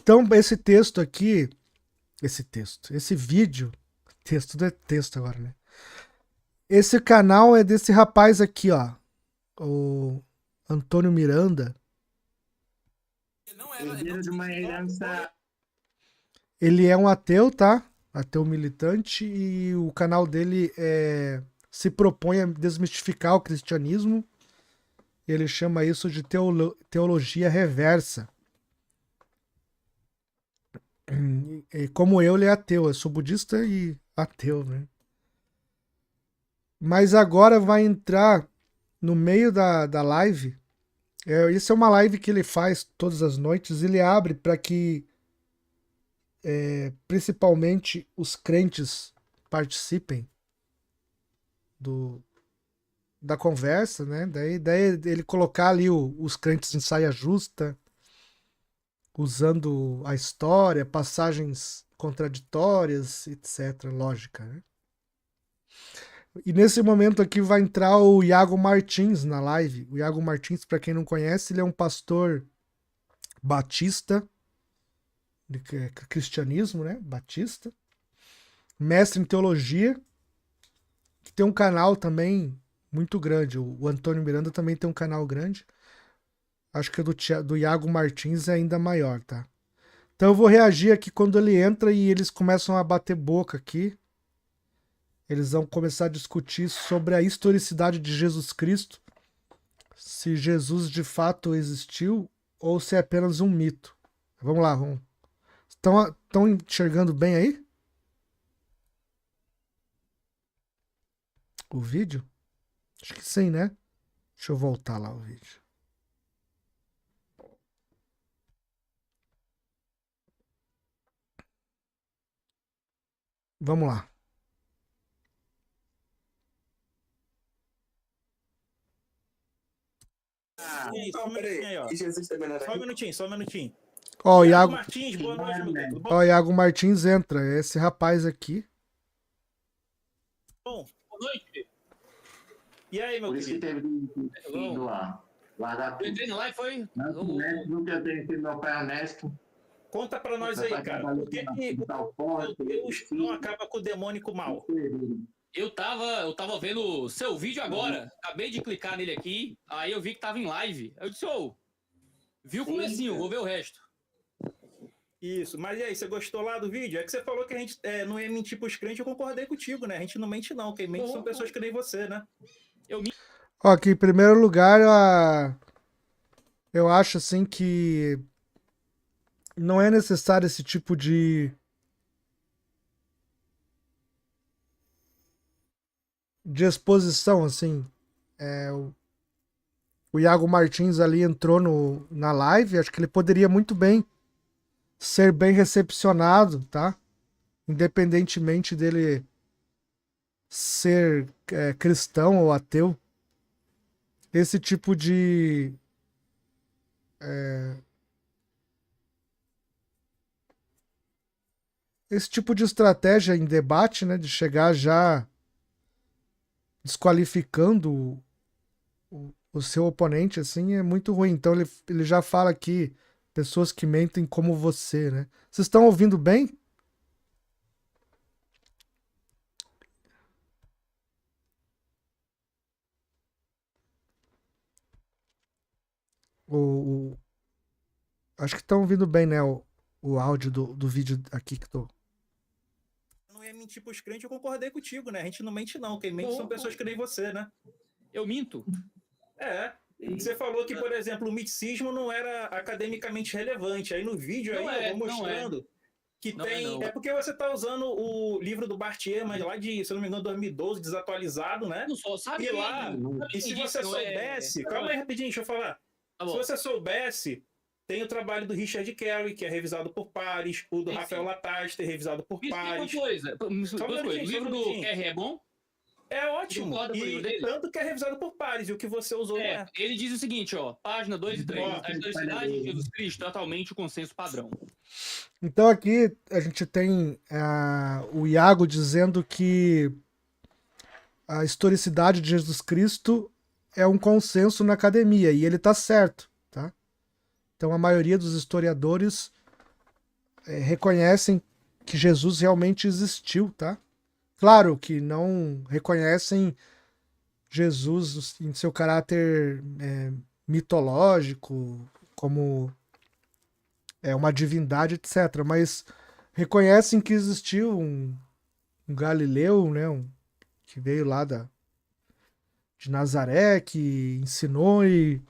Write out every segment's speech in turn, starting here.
Então, esse vídeo, texto não é texto agora, né? Esse canal é desse rapaz aqui, ó, o Antônio Miranda. Herdeiro de uma herança. Ele é um ateu, tá? Ateu militante, e o canal dele se propõe a desmistificar o cristianismo. Ele chama isso de teologia reversa. E como ele é ateu, eu sou budista e ateu, né? Mas agora vai entrar no meio da live. Isso é uma live que ele faz todas as noites. Ele abre para que principalmente os crentes participem do, da conversa, né? Daí ele colocar ali os crentes em saia justa, usando a história, passagens contraditórias, etc. Lógica, né? E nesse momento aqui vai entrar o Iago Martins na live. O Iago Martins, para quem não conhece, ele é um pastor batista, de cristianismo, né? Batista. Mestre em teologia, que tem um canal também muito grande. O Antônio Miranda também tem um canal grande. Acho que o do Iago Martins é ainda maior, tá? Então eu vou reagir aqui quando ele entra e eles começam a bater boca aqui. Eles vão começar a discutir sobre a historicidade de Jesus Cristo, se Jesus de fato existiu ou se é apenas um mito. Vamos lá, vamos. Estão enxergando bem aí? O vídeo? Acho que sim, né? Deixa eu voltar lá o vídeo. Vamos lá. Só um minutinho aí, ó. Só um minutinho, só um minutinho. Ó, o Iago Iago, Martins, boa noite, meu Deus. Tudo bom? ó, Iago Martins entra. É esse rapaz aqui. Boa noite. E aí, meu Por isso que querido? teve indo lá. Guardar Eu entrei na live, foi? Nunca tenho sido meu pai honesto. Conta pra nós aí, cara. Por que o Deus não acaba com o demônico mal? Eu tava vendo seu vídeo agora. Acabei de clicar nele aqui. Aí eu vi que tava em live. Eu disse, viu o comecinho, vou ver o resto. Isso, mas e aí, você gostou lá do vídeo? É que você falou que a gente não ia mentir pros crentes, eu concordei contigo, né? A gente não mente não, quem mente são pessoas que nem você, né? Ó, aqui em primeiro lugar, eu acho assim que não é necessário esse tipo de exposição, assim. O Iago Martins ali entrou na live, acho que ele poderia muito bem ser bem recepcionado, tá? Independentemente dele ser cristão ou ateu. Esse tipo esse tipo de estratégia em debate, né, de chegar já desqualificando o seu oponente, assim, é muito ruim. Então ele já fala aqui, pessoas que mentem como você, né? Vocês estão ouvindo bem? O, acho que estão ouvindo bem, né, o áudio do vídeo aqui que tô. Não ia mentir pros crentes, eu concordei contigo, né? A gente não mente não, quem mente são pessoas que nem você, né? Eu minto? Você falou que, por exemplo, o miticismo não era academicamente relevante. Aí no vídeo Não aí é, eu vou mostrando que Não tem. não. É porque você tá usando o livro do Barthier, mas lá de, se eu não me engano, 2012, desatualizado, né? Não só, sabe? E lá, e se você não soubesse. Calma aí rapidinho, deixa eu falar. Tá Se bom. você soubesse, tem o trabalho do Richard Carey, que é revisado por pares, o do Rafael Lataster, revisado por Me explica uma pares. coisa. Duas coisas. O livro do Kerry é bom? É ótimo. Concorda com o livro dele? Tanto que é revisado por pares, e o que você usou não é. Ele diz o seguinte, página 2 e 3. A historicidade de Jesus Cristo é atualmente o consenso padrão. Então aqui a gente tem o Iago dizendo que a historicidade de Jesus Cristo é um consenso na academia, e ele está certo, tá? Então a maioria dos historiadores reconhecem que Jesus realmente existiu, tá? Claro que não reconhecem Jesus em seu caráter mitológico, como uma divindade, etc. Mas reconhecem que existiu um Galileu, né? Que veio lá de Nazaré, que ensinou e,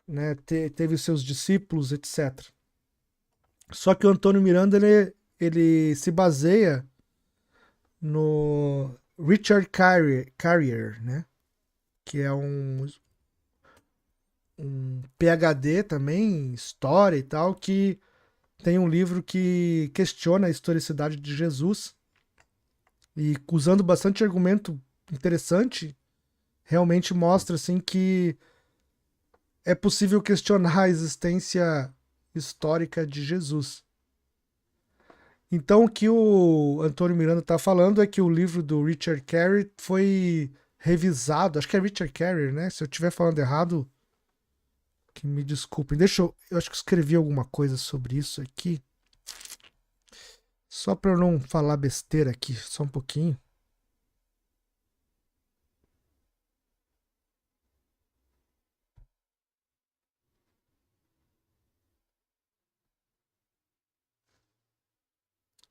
né, teve seus discípulos, etc. Só que o Antônio Miranda ele se baseia no Richard Carrier, né? Que é um PhD também em história e tal, que tem um livro que questiona a historicidade de Jesus e usando bastante argumento interessante, realmente mostra assim que é possível questionar a existência histórica de Jesus. Então o que o Antônio Miranda está falando é que o livro do Richard Carrier foi revisado, acho que é Richard Carrier, né? Se eu estiver falando errado, que me desculpem. Eu acho que escrevi alguma coisa sobre isso aqui. Só para eu não falar besteira aqui, só um pouquinho.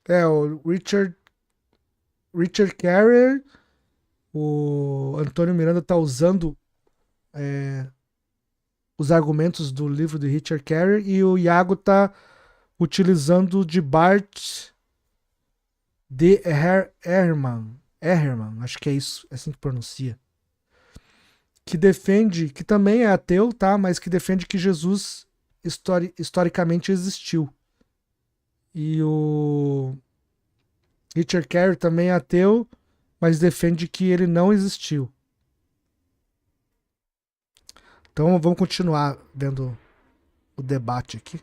O Richard Carrier, o Antônio Miranda está usando os argumentos do livro de Richard Carrier e o Iago está utilizando de Bart de Ehrman, acho que é isso, é assim que pronuncia. Que defende, que também é ateu, tá? Mas que defende que Jesus historicamente existiu. E o Richard Carrier também é ateu, mas defende que ele não existiu. Então vamos continuar vendo o debate aqui.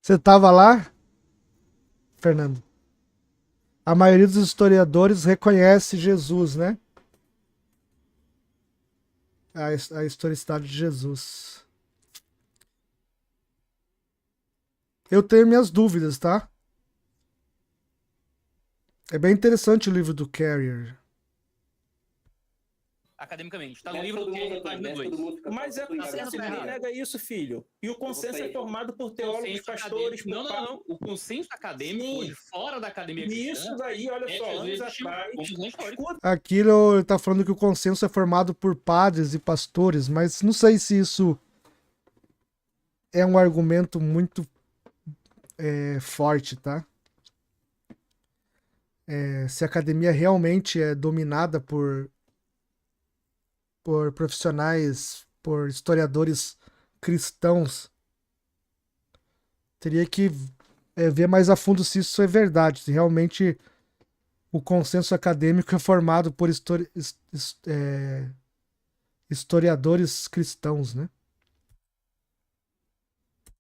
Você estava lá, Fernando? A maioria dos historiadores reconhece Jesus, né? A historicidade de Jesus. Eu tenho minhas dúvidas, tá? É bem interessante o livro do Carrier. Academicamente. Tá no livro do que página 2. Mas é consenso, ninguém nega isso, filho. E o consenso é formado por teólogos, pastores, por Não. O consenso acadêmico de fora da academia cristã. Isso daí, olha só, anos atrás. Aquilo ele tá falando que o consenso é formado por padres e pastores, mas não sei se isso é um argumento muito forte, tá? Se a academia realmente é dominada por profissionais, por historiadores cristãos, teria que ver mais a fundo se isso é verdade, se realmente o consenso acadêmico é formado por historiadores cristãos, né?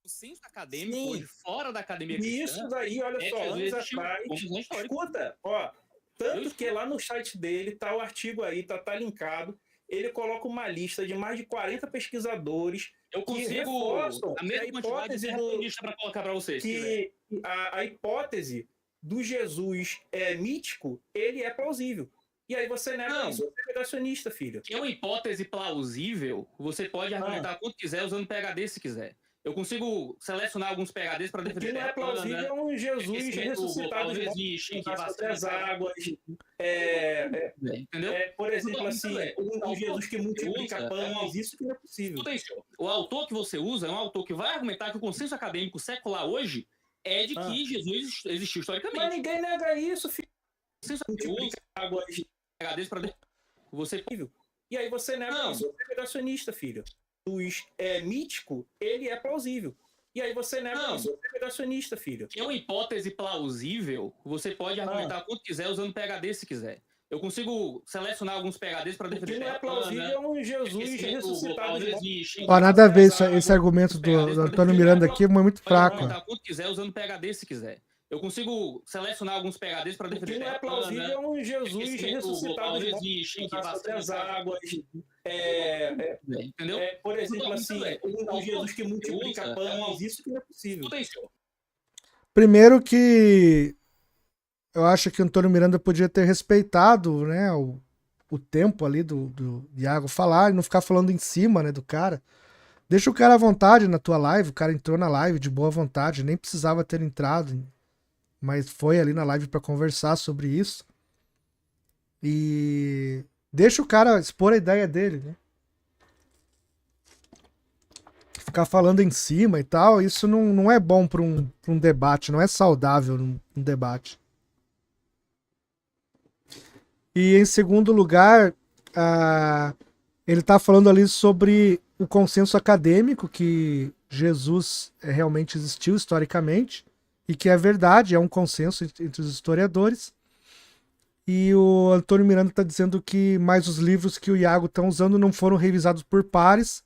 O consenso acadêmico de fora da academia cristã. Isso daí, olha só, anos atrás. Escuta, ó, tanto que lá no site dele tá o artigo aí, tá linkado. Ele coloca uma lista de mais de 40 pesquisadores. Eu consigo a mesma quantidade de lista para colocar para vocês. Que a hipótese do Jesus mítico, ele é plausível. E aí você nega isso, você é negacionista, filho. Que é uma hipótese plausível, você pode argumentar quanto quiser usando PhD se quiser. Eu consigo selecionar alguns PhDs para defender. O que não é plausível é um Jesus ressuscitado das águas. Entendeu? Por exemplo, assim, um Jesus que multiplica pães, isso que não é possível. O autor que você usa é um autor que vai argumentar que o consenso acadêmico secular hoje é de que Jesus existiu historicamente. Mas ninguém nega isso, filho. Multiplica águas, PhDs para você. E aí você nega isso, você é negacionista, filho. Mítico, ele é plausível. E aí você nega isso, você é negacionista, filho. Que é uma hipótese plausível, você pode argumentar quanto quiser usando PhD se quiser. Eu consigo selecionar alguns PhDs para defender. O que não é plausível é um Jesus ressuscitado de nada a ver esse argumento do Antônio Miranda aqui, é muito fraco. Quanto quiser usando PhD se quiser. Eu consigo selecionar alguns PHDs para O que defender não é Terra plausível plana, é um Jesus que ressuscitado de morte, existe, que andar passa sobre as águas. entendeu? Por exemplo, assim, um Jesus que você multiplica usa pães, isso que não é possível. Escuta aí, senhor. Primeiro que eu acho que o Antônio Miranda podia ter respeitado, né, o tempo ali do Iago falar e não ficar falando em cima, né, do cara. Deixa o cara à vontade na tua live, o cara entrou na live de boa vontade, nem precisava ter entrado, mas foi ali na live para conversar sobre isso. E deixa o cara expor a ideia dele, né? Ficar falando em cima e tal, isso não é bom para um debate, não é saudável num debate. E em segundo lugar, ele está falando ali sobre o consenso acadêmico que Jesus realmente existiu historicamente e que é verdade, é um consenso entre os historiadores. E o Antônio Miranda está dizendo que mais os livros que o Iago está usando não foram revisados por pares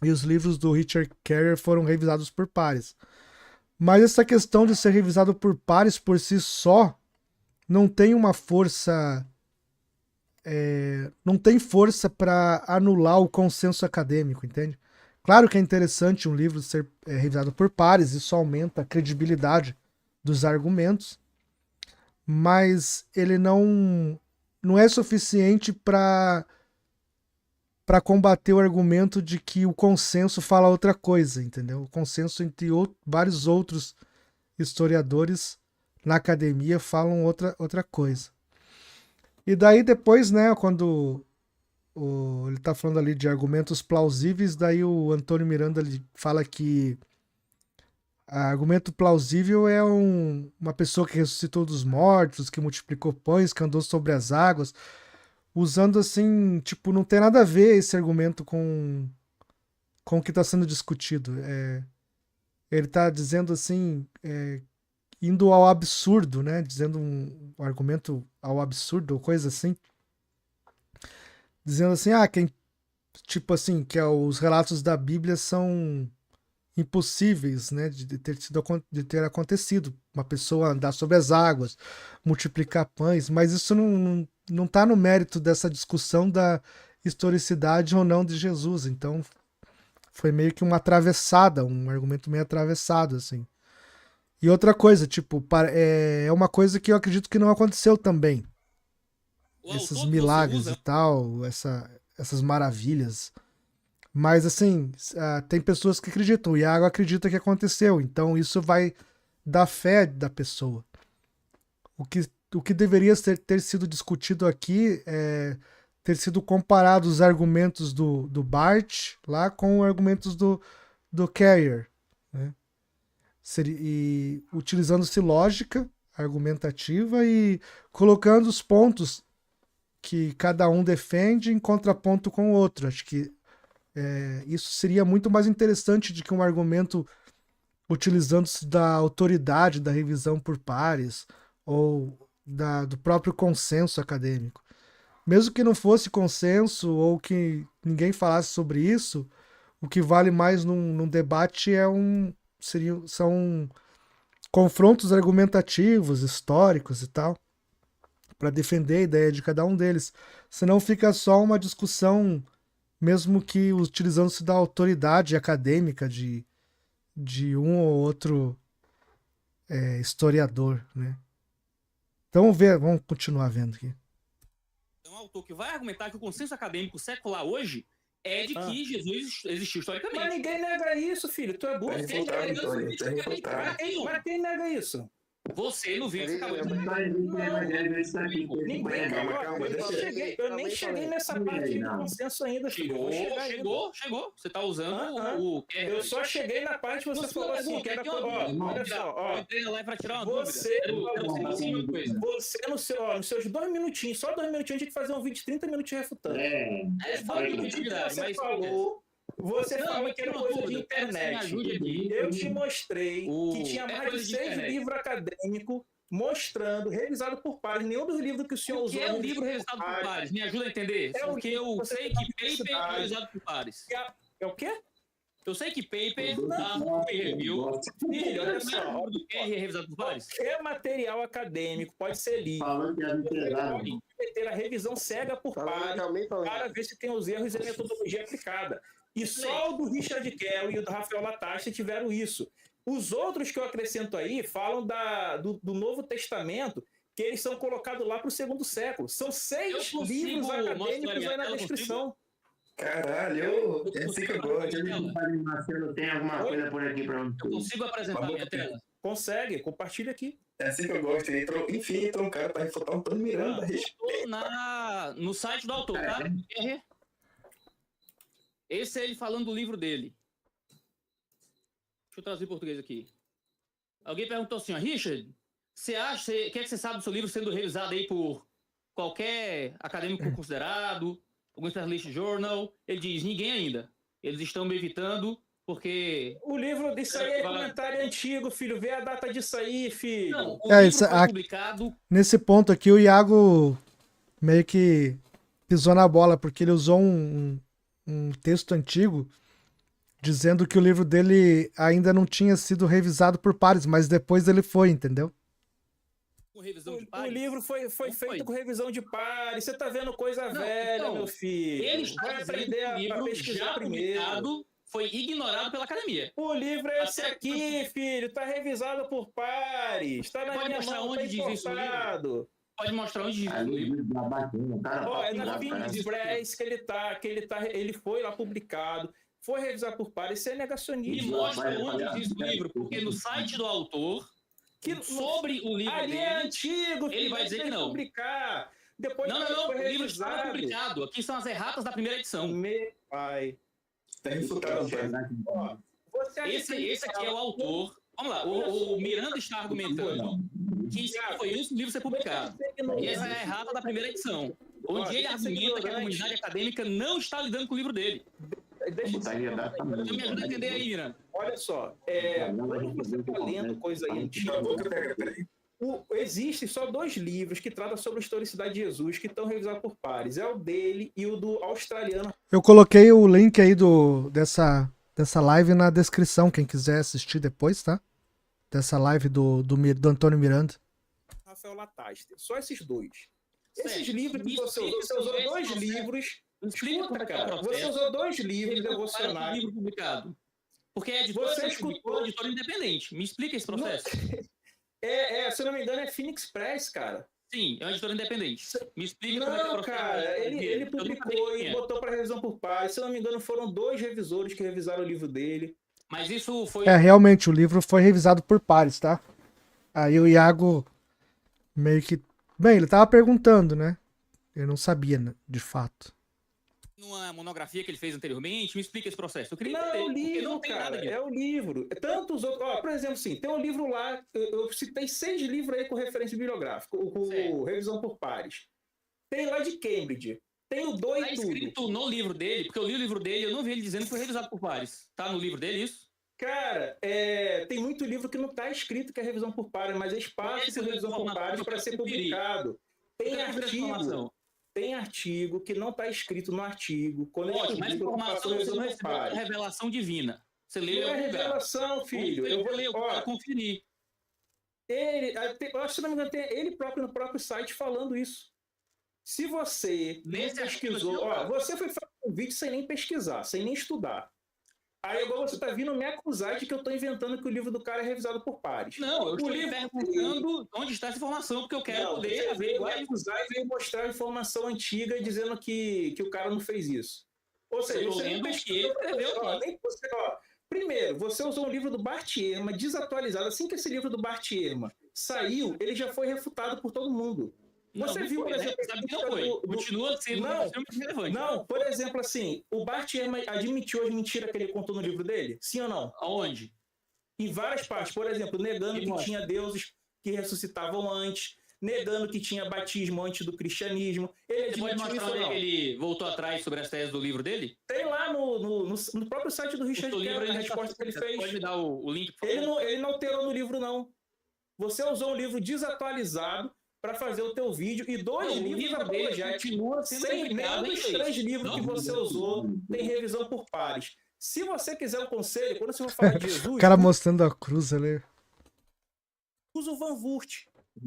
e os livros do Richard Carrier foram revisados por pares. Mas essa questão de ser revisado por pares por si só não tem uma força... não tem força para anular o consenso acadêmico, entende? Claro que é interessante um livro ser revisado por pares, isso aumenta a credibilidade dos argumentos, mas ele não é suficiente para combater o argumento de que o consenso fala outra coisa, entendeu? O consenso entre vários outros historiadores na academia falam outra coisa. E daí depois, né, quando ele tá falando ali de argumentos plausíveis, daí o Antônio Miranda ele fala que argumento plausível é uma pessoa que ressuscitou dos mortos, que multiplicou pães, que andou sobre as águas, usando assim, tipo, não tem nada a ver esse argumento com o que está sendo discutido. Ele está dizendo assim, indo ao absurdo, né? Dizendo um argumento ao absurdo ou coisa assim. Dizendo assim, tipo assim, que os relatos da Bíblia são impossíveis, né? De ter acontecido. Uma pessoa andar sobre as águas, multiplicar pães, mas isso não tá no mérito dessa discussão da historicidade ou não de Jesus. Então, foi meio que uma atravessada, um argumento meio atravessado, assim. E outra coisa, tipo, é uma coisa que eu acredito que não aconteceu também. Esses milagres e tal, essas maravilhas. Mas, assim, tem pessoas que acreditam. O Iago acredita que aconteceu. Então, isso vai da fé da pessoa. O que deveria ter sido discutido aqui é ter sido comparado os argumentos do Barth lá com os argumentos do Carrier, né? E utilizando-se lógica argumentativa e colocando os pontos que cada um defende em contraponto com o outro. Acho que isso seria muito mais interessante do que um argumento utilizando-se da autoridade da revisão por pares ou do próprio consenso acadêmico. Mesmo que não fosse consenso ou que ninguém falasse sobre isso, o que vale mais num debate são confrontos argumentativos, históricos e tal, para defender a ideia de cada um deles. Senão fica só uma discussão, mesmo que utilizando-se da autoridade acadêmica de um ou outro historiador, né? Então vamos continuar vendo aqui. Um autor que vai argumentar que o consenso acadêmico secular hoje é de que Jesus existiu historicamente. Mas ninguém nega isso, filho. Tu é burro. Mas quem nega isso? Você no vídeo acabou de Eu nem cheguei nessa parte do consenso ainda. Chegou. Você tá usando o... Eu só cheguei na parte que você falou assim, que era... Olha só, eu entrei na live pra tirar uma dúvida. Você nos seus 2 minutinhos, só 2 minutinhos, a gente fazer um vídeo de 30 minutos refutando. Você falou que era coisa de internet. Eu te mostrei que tinha mais de 6 livros acadêmicos mostrando, revisado por pares. Nenhum dos livros que o senhor usou... O que é um livro revisado por pares? Me ajuda a entender. Porque eu sei que paper é revisado por pares. É o quê? Eu sei que paper da peer review. Filho, olha só. Do que é revisado por pares. Qualquer material acadêmico pode ser lido. Falando que é literário. Pode ter a revisão cega por pares para ver se tem os erros e a metodologia aplicada. E só o do Richard Carroll e o do Rafael Latasta tiveram isso. Os outros que eu acrescento aí falam do Novo Testamento, que eles são colocados lá para o segundo século. São 6 livros acadêmicos aí na descrição. Caralho, é assim que eu gosto. Marcelo, tem alguma coisa por aqui para Eu consigo apresentar minha tela? Consegue, compartilha aqui. É assim que eu gosto. Enfim, entrou um cara para refutar um Antônio Miranda. No site do autor, tá? Esse é ele falando do livro dele. Deixa eu traduzir em português aqui. Alguém perguntou assim, ó, Richard, o que é que você sabe do seu livro sendo revisado aí por qualquer acadêmico considerado, algum specialist journal? Ele diz, ninguém ainda. Eles estão me evitando porque... O livro disso aí é comentário antigo, filho. Vê a data disso aí, filho. Não, o livro foi publicado... Nesse ponto aqui, o Iago meio que pisou na bola, porque ele usou um texto antigo dizendo que o livro dele ainda não tinha sido revisado por pares, mas depois ele foi, entendeu? Com revisão de pares? O livro foi feito com revisão de pares. Você tá vendo coisa velha, então, meu filho. Ele está vai dizendo aprender que o livro a pesquisar já primeiro. publicado foi ignorado pela academia. O livro é esse aqui, filho. Tá revisado por pares. Tá na Pode minha mostrar mão, onde tá diz isso no livro? importado. Pode mostrar onde diz isso no livro. Ó, é na Phoenix Press que ele foi lá publicado. Foi revisado por pares. Isso é Me negacionismo. mostra onde diz isso no livro, porque no site do autor, sobre o livro Ali dele, é antigo, filho. ele vai dizer que não. Publicar. Depois Não, foi o livro está revisado. publicado. Aqui são as erratas da primeira edição. Meu pai. Tá refutado, pai. Ó, você acha Esse aqui é o autor. Vamos lá, o Miranda está argumentando que esse aqui foi o livro ser publicado. E essa é a errata da primeira edição, onde ele argumenta que a comunidade acadêmica não está lidando com o livro dele. Deixa eu Então me ajuda a entender aí, Miranda. Olha só, quando você está lendo coisa aí antiga, existem só 2 livros que tratam sobre a historicidade de Jesus, que estão revisados por pares. É o dele e o do australiano. Eu coloquei o link aí dessa live na descrição, quem quiser assistir depois, tá? Dessa live do Antônio Miranda. Rafael Latasta. Só esses 2. Certo. Esses livros que você usou 2 livros. Escuta, cara. Você usou 2 livros devocionais. Livro publicado. Porque é Você escutou editor independente. Me explica esse processo. Se eu não me engano, é Phoenix Press, cara. Sim, é um editor independente. Me explica como é que é o Não, processo. cara, ele publicou e botou para revisão por pares. Se eu não me engano, foram 2 revisores que revisaram o livro dele. Mas isso foi... Realmente, o livro foi revisado por pares, tá? Aí o Iago meio que... Bem, ele tava perguntando, né? Eu não sabia, né, de fato. Numa monografia que ele fez anteriormente, me explica esse processo. Eu queria Não, entender, o porque livro, não tem cara, nada disso. é o livro. Tantos outros... Ó, por exemplo, assim, tem um livro lá, eu citei 6 livros aí com referência bibliográfica, com revisão por pares. Tem lá de Cambridge. Tem o 2 Tá e tudo. escrito no livro dele, porque eu li o livro dele, eu não vi ele dizendo que foi revisado por pares. Tá no livro dele isso? Cara, tem muito livro que não está escrito que é revisão por pares, mas é espaço de revisão por pares para ser publicado. Tem artigo que não está escrito no artigo. Quando Ótimo, mas informação você não recebeu a revelação divina. Você leu não é revelação, filho. Eu vou ler, eu quero conferir. Eu acho que não me engano, tem ele próprio no próprio site falando isso. Se você nem pesquisou, você foi fazer um vídeo sem nem pesquisar, sem nem estudar. Aí agora você tá vindo me acusar de que eu tô inventando que o livro do cara é revisado por pares. Não, eu estou perguntando onde está essa informação, porque eu quero poder ver. Vai acusar e veio mostrar a informação antiga dizendo que o cara não fez isso. Ou seja, você nem pesquisou. Primeiro, você usou um livro do Bart Ehrman desatualizado. Assim que esse livro do Bart Ehrman saiu, ele já foi refutado por todo mundo. Você viu, por exemplo... Sabe que não foi. Continua sendo relevante. Não, por exemplo, assim, o Bart Ehrman admitiu as mentiras que ele contou no livro dele? Sim ou não? Aonde? Em várias partes. Por exemplo, negando que tinha deuses que ressuscitavam antes, negando que tinha batismo antes do cristianismo. Ele Você pode mostrar onde ele voltou atrás sobre as teses do livro dele? Tem lá no próprio site do Richard Carroll a resposta que ele fez. Pode me dar o link, por favor? Ele não alterou no livro, não. Você usou um livro desatualizado para fazer o teu vídeo e 2 livros dele já continua sendo publicado. Nenhum dos 3 livros que você usou tem revisão por pares. Se você quiser um conselho, quando você for falar de Jesus, O cara mostrando a cruz ali. usa o Van Wurt.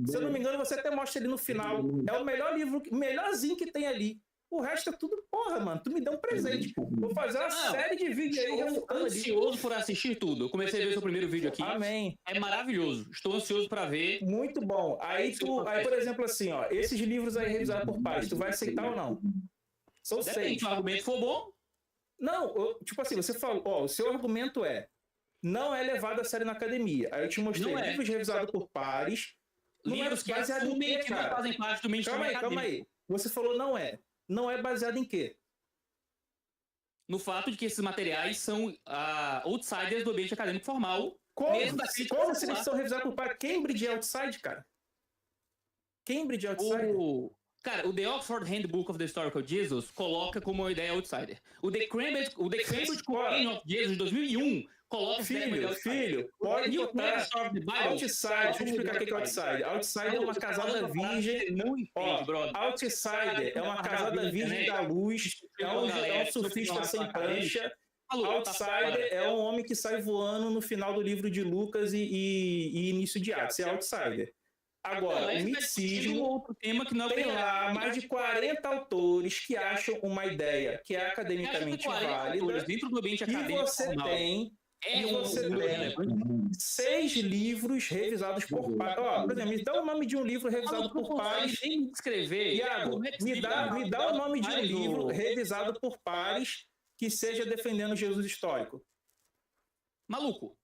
Se eu não me engano, você até mostra ele no final. É o melhor livro, o melhorzinho que tem ali. O resto é tudo, porra, mano. Tu me deu um presente. Vou fazer uma série de vídeos aí. Estou refutando ali. ansioso por assistir tudo. Eu comecei a ver o seu primeiro vídeo aqui. Amém. É maravilhoso. Estou ansioso para ver. Muito bom. Aí, por exemplo, assim, ó, esses livros aí revisados por pares, tu vai aceitar ou não? São Depende, 6. se o argumento for bom. Não, tipo assim, você falou, ó, o seu argumento não é levado a sério na academia. Aí eu te mostrei Não é. livros revisados por pares. Não é Livros que baseado em assumem quê, que não cara? fazem parte do mainstream Calma acadêmico. aí. Você falou não é. Não é baseado em quê? No fato de que esses materiais são outsiders do ambiente acadêmico formal. Como Mesmo se assim, eles são revisados por pares? Cambridge é outside, cara? Cambridge é outside? Cara, o The Oxford Handbook of the Historical Jesus coloca como uma ideia outsider. O The Cambridge Companion of Jesus de 2001 coloca essa ideia como ideia outsider. Filho, pode New botar Manuscript of the Bible outside. Deixa eu explicar o que é outside. Outside é uma casada virgem. Não entende, brother. Outsider é uma casada virgem da luz. É um surfista sem prancha. Outsider é um homem que sai voando no final do livro de Lucas e início de Atos. É outsider. Agora, o misticismo outro tema que não tem lá mais de 40 autores que acham uma ideia que é academicamente válida. Dentro do ambiente E acadêmico você formal. tem 6 livros revisados por pares. Ó, por exemplo, me dá o nome de um livro revisado por pares. Escrever. Iago, me dá o nome de um livro revisado por pares que seja defendendo Jesus histórico. Maluco.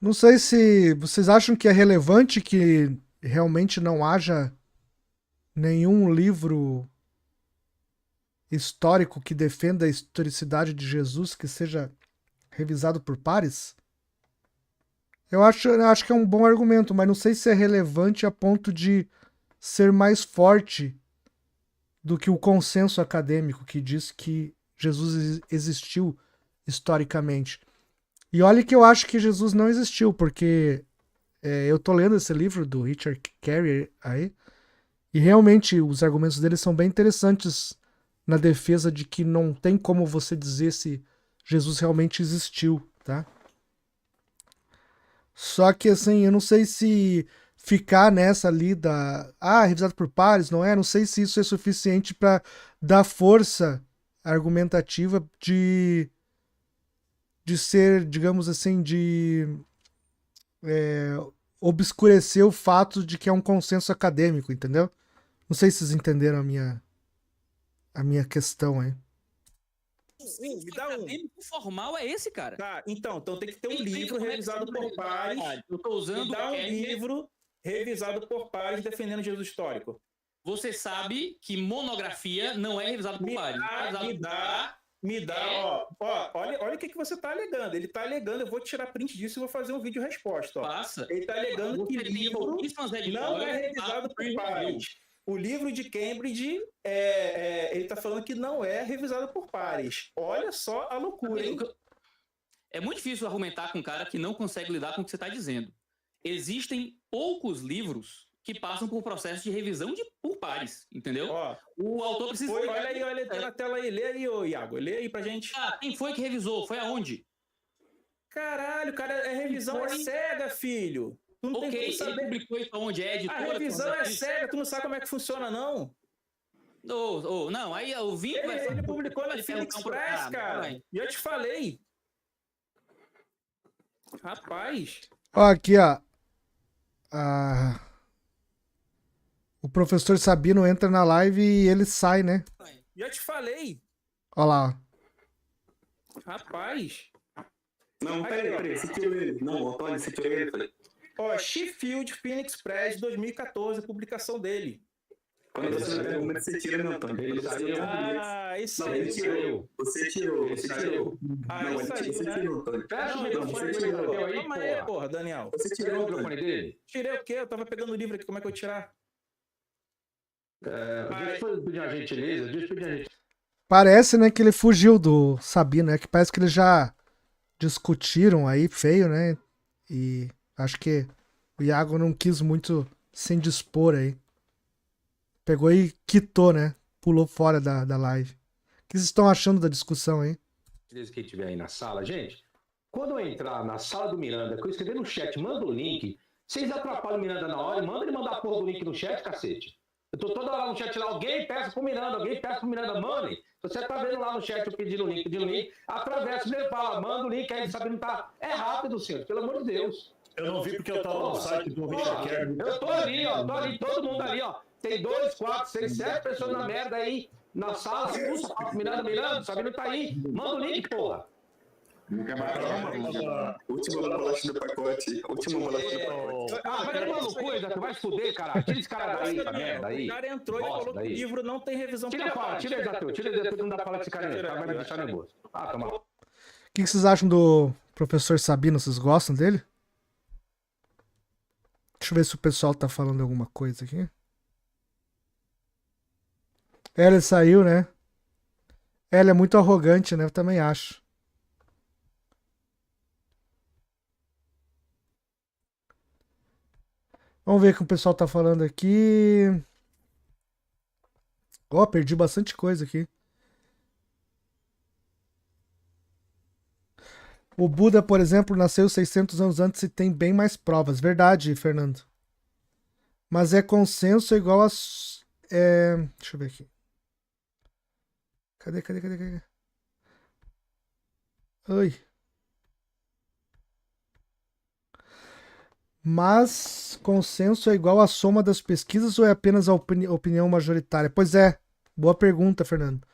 Não sei se vocês acham que é relevante que realmente não haja nenhum livro histórico que defenda a historicidade de Jesus que seja revisado por pares? Eu acho que é um bom argumento, mas não sei se é relevante a ponto de ser mais forte do que o consenso acadêmico que diz que Jesus existiu historicamente. E olha que eu acho que Jesus não existiu, porque eu tô lendo esse livro do Richard Carey aí, e realmente os argumentos dele são bem interessantes na defesa de que não tem como você dizer se Jesus realmente existiu, tá? Só que assim, eu não sei se ficar nessa ali revisado por pares, não sei se isso é suficiente para dar força argumentativa de ser, digamos assim, de obscurecer o fato de que é um consenso acadêmico, entendeu? Não sei se vocês entenderam a minha questão aí. Sim, me dá um. Acadêmico formal é esse, cara. Tá, então tem que ter um livro revisado por pares. Eu tô usando Me dá um livro revisado por pares defendendo Jesus histórico. Você sabe que monografia não é revisado por pares. Me dá, olha o que você tá alegando. Ele tá alegando, eu vou tirar print disso e vou fazer um vídeo resposta. Passa. Ele tá alegando que livro não é revisado por pares. O livro de Cambridge, ele tá falando que não é revisado por pares. Olha só a loucura, hein? É muito difícil argumentar com um cara que não consegue lidar com o que você está dizendo. Existem poucos livros que passam por processo de revisão por pares, entendeu? Ó, o autor precisa... Olha aí na tela aí. Lê aí, ô Iago. Lê aí pra gente. Quem foi que revisou? Foi aonde? Caralho, cara, revisão é cega, filho. Tu não tem como saber. Ele publicou isso onde é editora. A revisão é cega, tu não sabe como é que funciona, não. Não, aí eu vim... Ele publicou na Phoenix Press, cara. E eu te falei. Rapaz. Ó, aqui, ó. O professor Sabino entra na live e ele sai, né? E eu te falei. Ó lá. Rapaz. Não, peraí, você tirou ele. Não, Antônio, você tirou ele, falei. Ó, Sheffield Phoenix Press, 2014, publicação dele. Quando você não argumenta, você tira, meu Antônio. Ele saiu. Isso não, aí. ele tirou. Você tirou. Você tirou. Não, você tirou, Antônio. Você tirou. Calma aí, porra, Daniel. Você tirou o microfone dele? Tirei o quê? Eu tava pegando o livro aqui, como é que eu vou tirar? Deixa eu pedir uma gentileza, Parece, né, que ele fugiu do Sabino, né? Que parece que eles já discutiram aí, feio, né? E acho que o Iago não quis muito se indispor aí. Pegou e quitou, né? Pulou fora da live. O que vocês estão achando da discussão aí? Quem estiver aí na sala, gente, quando eu entrar na sala do Miranda, que eu escrever no chat, manda o link, vocês atrapalham o Miranda na hora, manda ele mandar a porra do link no chat, cacete. Eu tô toda hora no chat lá, alguém peça pro Miranda, manda. Se você tá vendo lá no chat eu pedindo o link, atravessa, ele fala, manda o link, aí ele sabe não tá. É rápido, senhor, pelo amor de Deus. Eu não vi porque eu tava no site do Richard Kerr. Eu tô ali, todo mundo ali, ó. Tem 2, 4, 6, 7 pessoas na merda aí, na sala, Miranda, sabe não tá aí. Manda o link, porra. Última bolacha do pacote. Vai tomar no cu, Exato, vai se fuder, caralho. Tira esse cara daí, essa merda aí. O cara entrou e falou que o livro não tem revisão. Tira Exato, que não dá pra falar desse cara aí. O cara vai me deixar nervoso. Toma. O que vocês acham do professor Sabino? Vocês gostam dele? Deixa eu ver se o pessoal tá falando alguma coisa aqui. Ele saiu, né? Ele é muito arrogante, né? Eu também acho. Vamos ver o que o pessoal tá falando aqui. Ó, perdi bastante coisa aqui. O Buda, por exemplo, nasceu 600 anos antes e tem bem mais provas. Verdade, Fernando. Mas é consenso igual a... Deixa eu ver aqui. Cadê? Oi. Mas consenso é igual a soma das pesquisas ou é apenas a opinião majoritária? Pois é, boa pergunta, Fernando.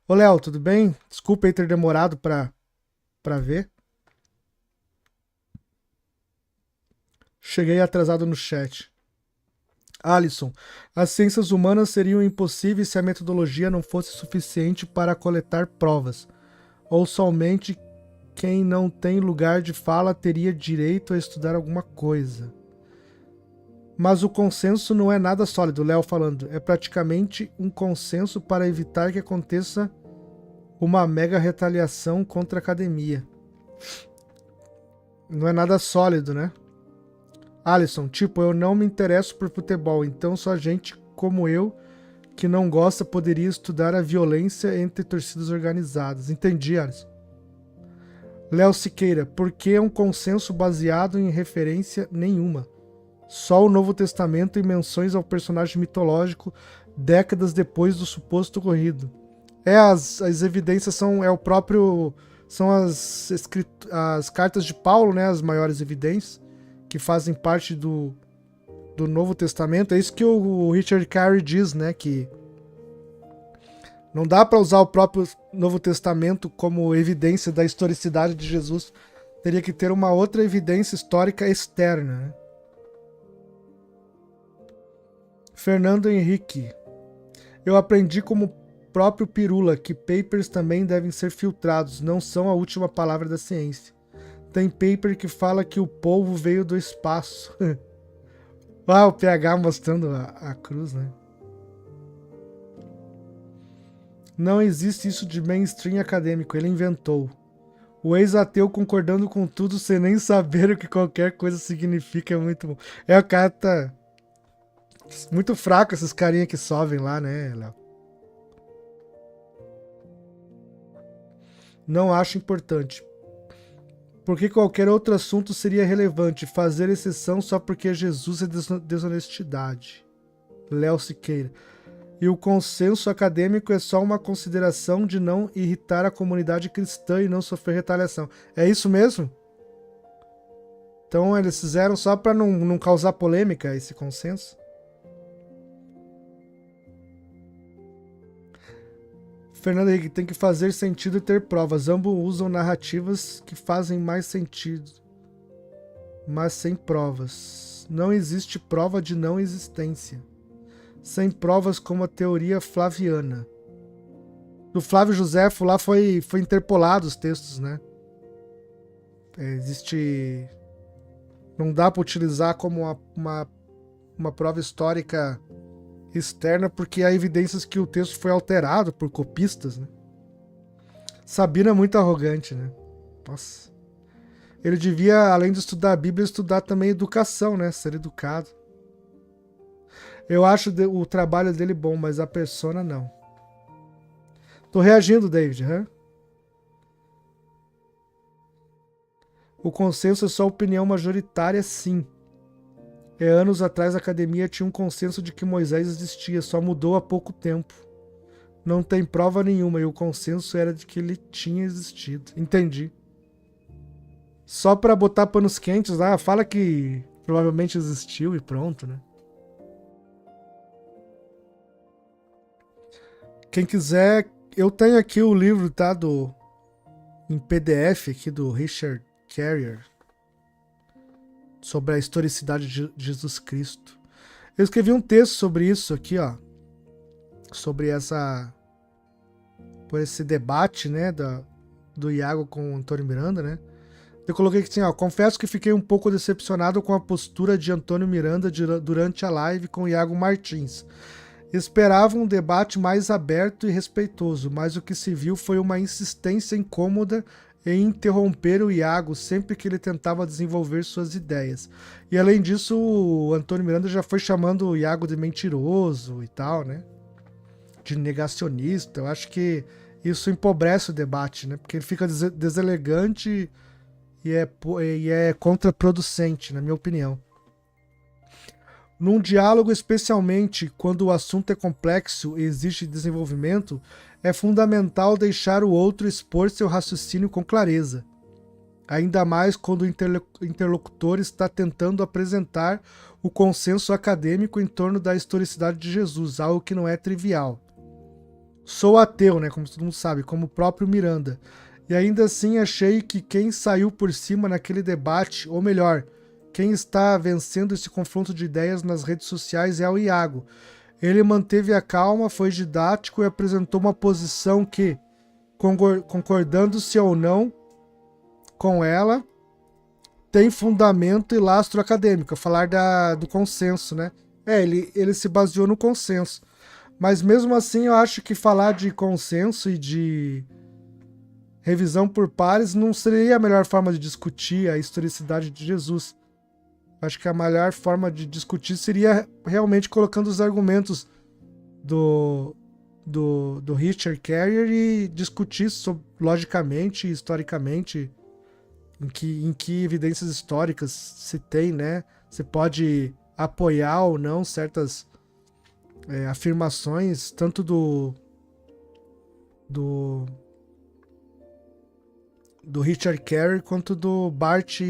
Ô, Léo, tudo bem? Desculpa aí ter demorado pra ver. Cheguei atrasado no chat. Alisson, as ciências humanas seriam impossíveis se a metodologia não fosse suficiente para coletar provas, ou somente quem não tem lugar de fala teria direito a estudar alguma coisa. Mas o consenso não é nada sólido, Léo falando. É praticamente um consenso para evitar que aconteça uma mega retaliação contra a academia. Não é nada sólido, né? Alisson, tipo, eu não me interesso por futebol, então só gente como eu que não gosta poderia estudar a violência entre torcidas organizadas. Entendi, Alisson. Léo Siqueira, por que um consenso baseado em referência nenhuma? Só o Novo Testamento e menções ao personagem mitológico décadas depois do suposto ocorrido. As evidências são as cartas de Paulo, né, as maiores evidências que fazem parte do Novo Testamento. É isso que o Richard Carey diz, né, que não dá para usar o próprio Novo Testamento como evidência da historicidade de Jesus. Teria que ter uma outra evidência histórica externa, né? Fernando Henrique. Eu aprendi como próprio Pirula que papers também devem ser filtrados, não são a última palavra da ciência. Tem paper que fala que o polvo veio do espaço. O PH mostrando a cruz, né? Não existe isso de mainstream acadêmico, ele inventou. O ex-ateu concordando com tudo sem nem saber o que qualquer coisa significa é muito bom. O cara tá muito fraco, esses carinha que sobem lá, né, Léo? Não acho importante. Porque qualquer outro assunto seria relevante. Fazer exceção só porque Jesus é desonestidade. Léo Siqueira. E o consenso acadêmico é só uma consideração de não irritar a comunidade cristã e não sofrer retaliação. É isso mesmo? Então eles fizeram só para não causar polêmica esse consenso? Fernando Henrique, tem que fazer sentido e ter provas. Ambos usam narrativas que fazem mais sentido, mas sem provas. Não existe prova de não existência. Sem provas como a teoria flaviana. Do Flávio Josefo lá foi interpolado os textos, né? Existe... Não dá para utilizar como uma prova histórica externa, porque há evidências que o texto foi alterado por copistas, né? Sabino é muito arrogante, né? Nossa. Ele devia, além de estudar a Bíblia, estudar também educação, né? Ser educado. Eu acho o trabalho dele bom, mas a persona não. Tô reagindo, David. O consenso é só opinião majoritária, sim. Anos atrás a academia tinha um consenso de que Moisés existia, só mudou há pouco tempo. Não tem prova nenhuma e o consenso era de que ele tinha existido. Entendi. Só pra botar panos quentes, fala que provavelmente existiu e pronto, né? Quem quiser, eu tenho aqui o livro, tá? Em PDF aqui do Richard Carrier. Sobre a historicidade de Jesus Cristo. Eu escrevi um texto sobre isso aqui, ó. Sobre por esse debate, né? Do Iago com o Antônio Miranda, né? Eu coloquei aqui assim, ó. Confesso que fiquei um pouco decepcionado com a postura de Antônio Miranda durante a live com o Iago Martins. Esperava um debate mais aberto e respeitoso, mas o que se viu foi uma insistência incômoda em interromper o Iago sempre que ele tentava desenvolver suas ideias. E além disso, o Antônio Miranda já foi chamando o Iago de mentiroso e tal, né? De negacionista. Eu acho que isso empobrece o debate, né? Porque ele fica deselegante e é contraproducente, na minha opinião. Num diálogo, especialmente quando o assunto é complexo e existe desenvolvimento, é fundamental deixar o outro expor seu raciocínio com clareza. Ainda mais quando o interlocutor está tentando apresentar o consenso acadêmico em torno da historicidade de Jesus, algo que não é trivial. Sou ateu, né, como todo mundo sabe, como o próprio Miranda, e ainda assim achei que quem saiu por cima naquele debate, ou melhor, quem está vencendo esse confronto de ideias nas redes sociais é o Iago. Ele manteve a calma, foi didático e apresentou uma posição que, concordando-se ou não com ela, tem fundamento e lastro acadêmico. Falar do consenso, né? Ele se baseou no consenso. Mas mesmo assim eu acho que falar de consenso e de revisão por pares não seria a melhor forma de discutir a historicidade de Jesus. Acho que a melhor forma de discutir seria realmente colocando os argumentos do Richard Carrier e discutir logicamente e historicamente em que evidências históricas se tem, né? Você pode apoiar ou não certas afirmações, tanto do Richard Carrier quanto do Bart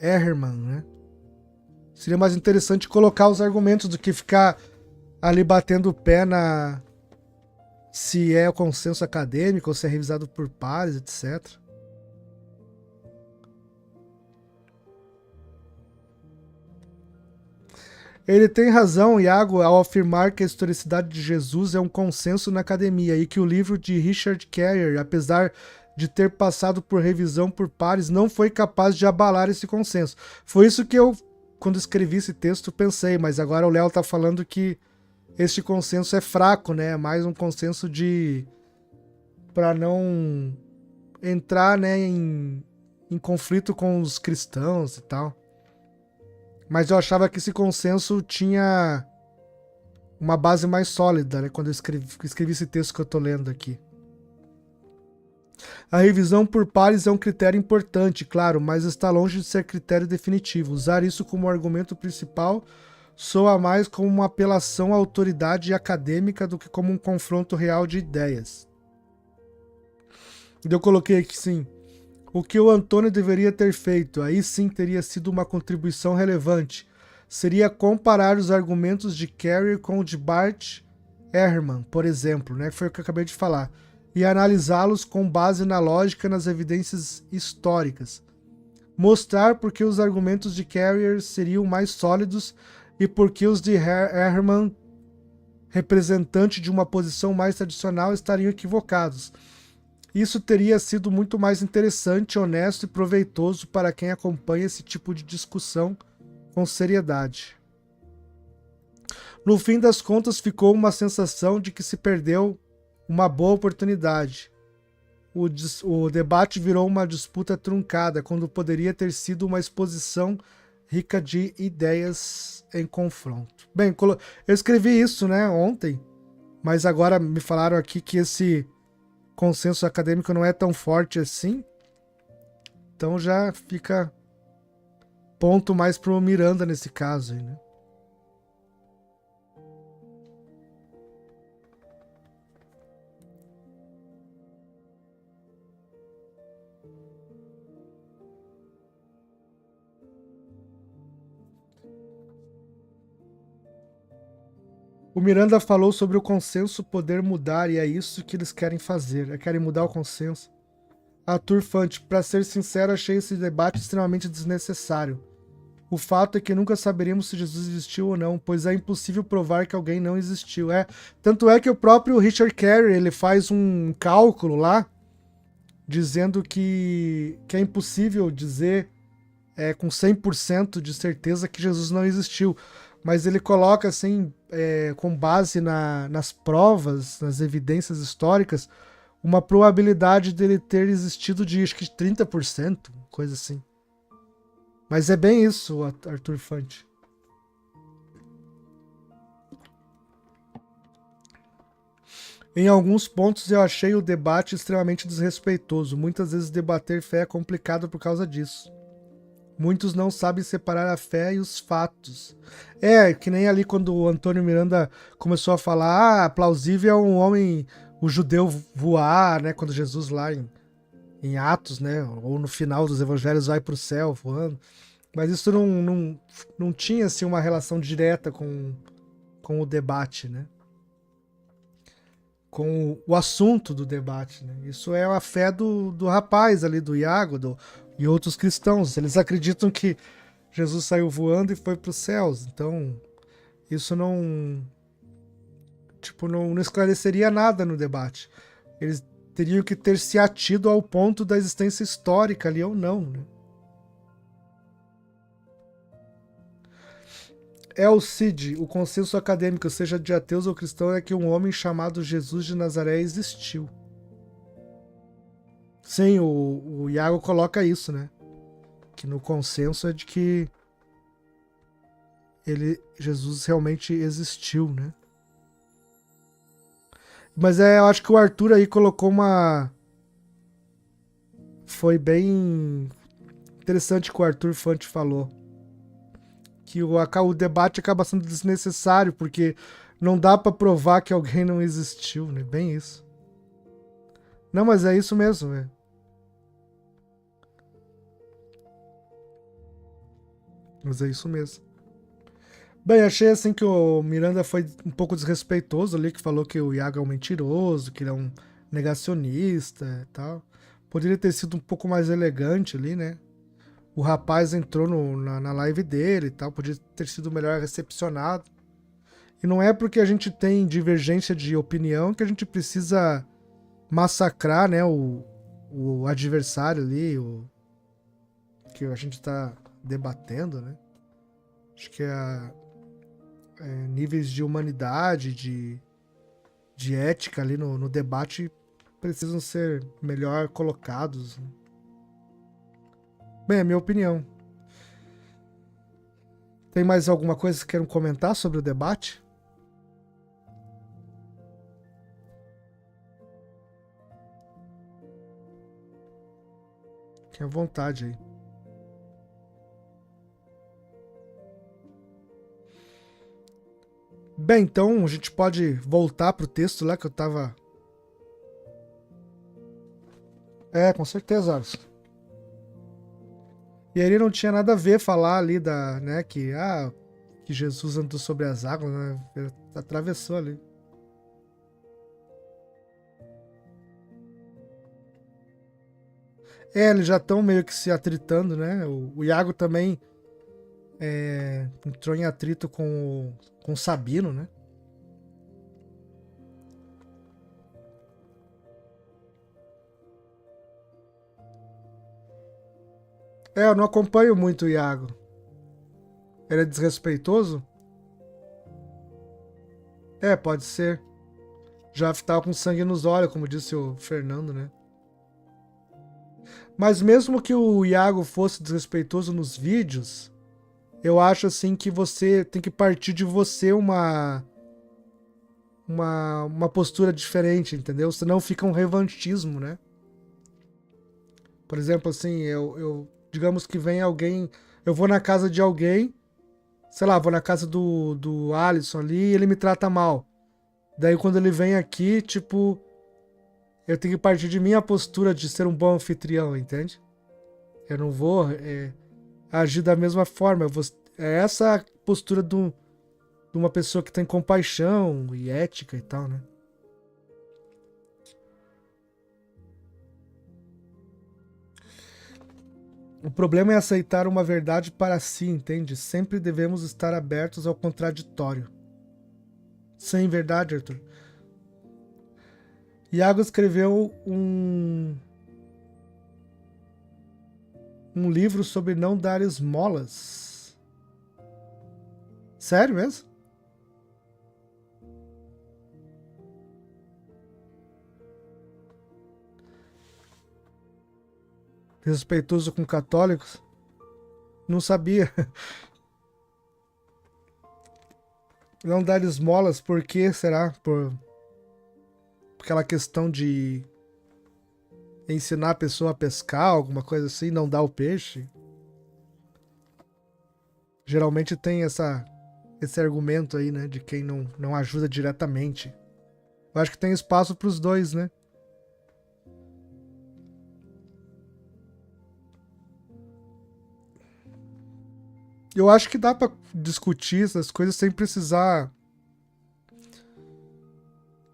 Ehrman, né? Seria mais interessante colocar os argumentos do que ficar ali batendo o pé se é o consenso acadêmico ou se é revisado por pares, etc. Ele tem razão, Iago, ao afirmar que a historicidade de Jesus é um consenso na academia e que o livro de Richard Carrier, apesar de ter passado por revisão por pares, não foi capaz de abalar esse consenso. Foi isso que eu, quando escrevi esse texto, pensei, mas agora o Léo tá falando que este consenso é fraco, né? É mais um consenso para não entrar, né, em conflito com os cristãos e tal. Mas eu achava que esse consenso tinha uma base mais sólida, né, quando eu escrevi esse texto que eu tô lendo aqui. A revisão por pares é um critério importante, claro, mas está longe de ser critério definitivo. Usar isso como argumento principal soa mais como uma apelação à autoridade acadêmica do que como um confronto real de ideias. Eu coloquei aqui sim. O que o Antônio deveria ter feito, aí sim teria sido uma contribuição relevante, seria comparar os argumentos de Carrier com o de Bart Ehrman, por exemplo, né, que foi o que eu acabei de falar, e analisá-los com base na lógica e nas evidências históricas. Mostrar por que os argumentos de Carrier seriam mais sólidos e por que os de Ehrman, representante de uma posição mais tradicional, estariam equivocados. Isso teria sido muito mais interessante, honesto e proveitoso para quem acompanha esse tipo de discussão com seriedade. No fim das contas, ficou uma sensação de que se perdeu uma boa oportunidade. O debate virou uma disputa truncada, quando poderia ter sido uma exposição rica de ideias em confronto. Bem, eu escrevi isso, né, ontem, mas agora me falaram aqui que esse consenso acadêmico não é tão forte assim. Então já fica ponto mais pro Miranda nesse caso aí, né? O Miranda falou sobre o consenso poder mudar e é isso que eles querem fazer. Querem mudar o consenso. Arthur Fante, pra ser sincero, achei esse debate extremamente desnecessário. O fato é que nunca saberemos se Jesus existiu ou não, pois é impossível provar que alguém não existiu. Tanto é que o próprio Richard Carey, ele faz um cálculo lá, dizendo que é impossível dizer com 100% de certeza que Jesus não existiu. Mas ele coloca, assim, com base nas provas, nas evidências históricas, uma probabilidade dele ter existido de, acho que 30%, coisa assim. Mas é bem isso, Arthur Fante. Em alguns pontos eu achei o debate extremamente desrespeitoso. Muitas vezes debater fé é complicado por causa disso. Muitos não sabem separar a fé e os fatos. Que nem ali quando o Antônio Miranda começou a falar, plausível é um homem, o judeu voar, né? Quando Jesus lá em Atos, né? Ou no final dos evangelhos vai para o céu voando. Mas isso não tinha assim, uma relação direta com o debate, né? Com o assunto do debate, né? Isso é a fé do rapaz ali, do Iago, e outros cristãos. Eles acreditam que Jesus saiu voando e foi para os céus. Então, isso não esclareceria nada no debate. Eles teriam que ter se atido ao ponto da existência histórica ali ou não, né? O Cid, o consenso acadêmico, seja de ateus ou cristão, é que um homem chamado Jesus de Nazaré existiu. Sim, o Iago coloca isso, né? Que no consenso é de que Jesus realmente existiu, né? Mas eu acho que o Arthur aí colocou foi bem interessante que o Arthur Fante falou. Que o debate acaba sendo desnecessário, porque não dá pra provar que alguém não existiu, né? Bem isso. Não, mas é isso mesmo, né? Mas é isso mesmo. Bem, achei assim que o Miranda foi um pouco desrespeitoso ali, que falou que o Iago é um mentiroso, que ele é um negacionista e tal. Poderia ter sido um pouco mais elegante ali, né? O rapaz entrou na live dele e tal, podia ter sido melhor recepcionado. E não é porque a gente tem divergência de opinião que a gente precisa massacrar, né, o adversário ali, que a gente está debatendo, né? Acho que níveis de humanidade, de ética ali no debate precisam ser melhor colocados, né? Bem, é a minha opinião. Tem mais alguma coisa que queiram comentar sobre o debate? Fique à vontade aí. Bem, então a gente pode voltar pro texto lá que eu tava... com certeza, Alisson. E aí não tinha nada a ver falar ali né, que Jesus andou sobre as águas, né? Ele atravessou ali. Eles já estão meio que se atritando, né? O Iago também entrou em atrito com o Sabino, né? Eu não acompanho muito o Iago. Ele é desrespeitoso? Pode ser. Já tava com sangue nos olhos, como disse o Fernando, né? Mas mesmo que o Iago fosse desrespeitoso nos vídeos, eu acho assim que você tem que partir de você uma postura diferente, entendeu? Senão fica um revanchismo, né? Por exemplo, assim, digamos que vem alguém, eu vou na casa de alguém, sei lá, vou na casa do Alisson ali e ele me trata mal. Daí quando ele vem aqui, tipo, eu tenho que partir de minha postura de ser um bom anfitrião, entende? Eu não vou agir da mesma forma. É essa postura de uma pessoa que tem compaixão e ética e tal, né? O problema é aceitar uma verdade para si, entende? Sempre devemos estar abertos ao contraditório. Sem verdade, Arthur. Iago escreveu um livro sobre não dar esmolas. Sério mesmo? Respeitoso com católicos? Não sabia. Não dar esmolas, por quê? Será? Por aquela questão de ensinar a pessoa a pescar, alguma coisa assim, não dar o peixe? Geralmente tem esse argumento aí, né? De quem não ajuda diretamente. Eu acho que tem espaço para os dois, né? Eu acho que dá pra discutir essas coisas sem precisar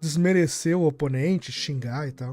desmerecer o oponente, xingar e tal.